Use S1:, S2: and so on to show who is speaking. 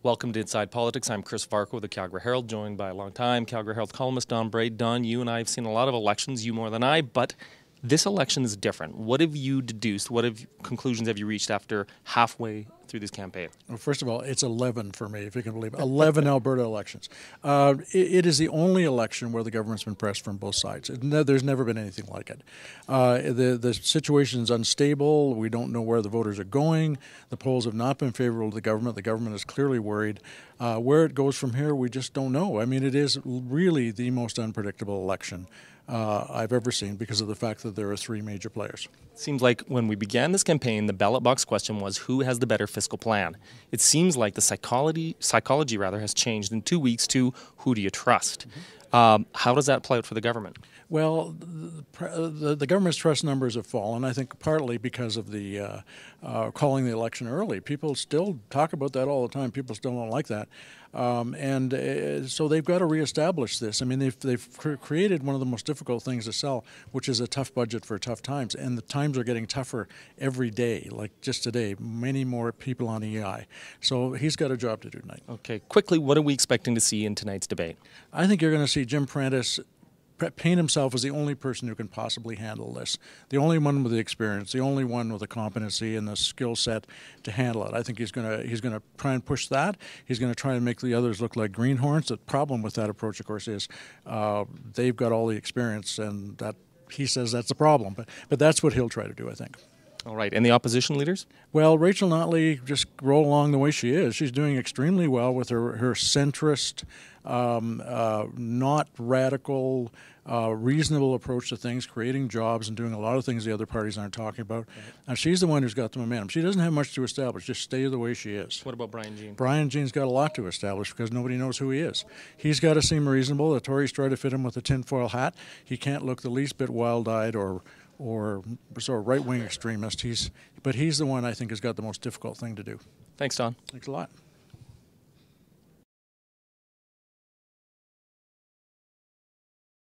S1: Welcome to Inside Politics. I'm Chris Varcoe with the Calgary Herald, joined by a long-time Calgary Herald columnist, Don Braid. Don, you and I have seen a lot of elections, you more than I, but this election is different. What have you deduced? Conclusions have you reached after halfway through this campaign?
S2: Well, first of all, it's 11 for me, if you can believe it. 11 Alberta elections. It is the only election where the government's been pressed from both sides. There's never been anything like it. The situation is unstable. We don't know where the voters are going. The polls have not been favorable to the government. The government is clearly worried. Where it goes from here, we just don't know. I mean, it is really the most unpredictable election I've ever seen because of the fact that there are three major players.
S1: Seems like when we began this campaign, the ballot box question was who has the better fiscal plan. It seems like the psychology has changed in 2 weeks to who do you trust. How does that play out for the government?
S2: Well, the government's trust numbers have fallen, I think partly because of the calling the election early. People still talk about that all the time. People still don't like that. So they've got to reestablish this. I mean, they've created one of the most difficult things to sell, which is a tough budget for tough times. And the times are getting tougher every day, like just today, many more people on EI. So he's got a job to do tonight.
S1: Okay, quickly, what are we expecting to see in tonight's debate?
S2: I think you're going to see Jim Prentice paint himself as the only person who can possibly handle this, the only one with the experience, the only one with the competency and the skill set to handle it. I think he's going to try and push that. He's going to try and make the others look like greenhorns. The problem with that approach, of course, is they've got all the experience, and that he says that's a problem. But that's what he'll try to do, I think.
S1: All right, and the opposition leaders?
S2: Well, Rachel Notley just roll along the way she is. She's doing extremely well with her centrist, not radical, reasonable approach to things, creating jobs and doing a lot of things the other parties aren't talking about. Right. And she's the one who's got the momentum. She doesn't have much to establish, just stay the way she is.
S1: What about Brian Jean?
S2: Brian Jean's got a lot to establish because nobody knows who he is. He's got to seem reasonable. The Tories try to fit him with a tinfoil hat. He can't look the least bit wild-eyed or sort of right-wing extremist. But he's the one I think has got the most difficult thing to do.
S1: Thanks, Don.
S2: Thanks a lot.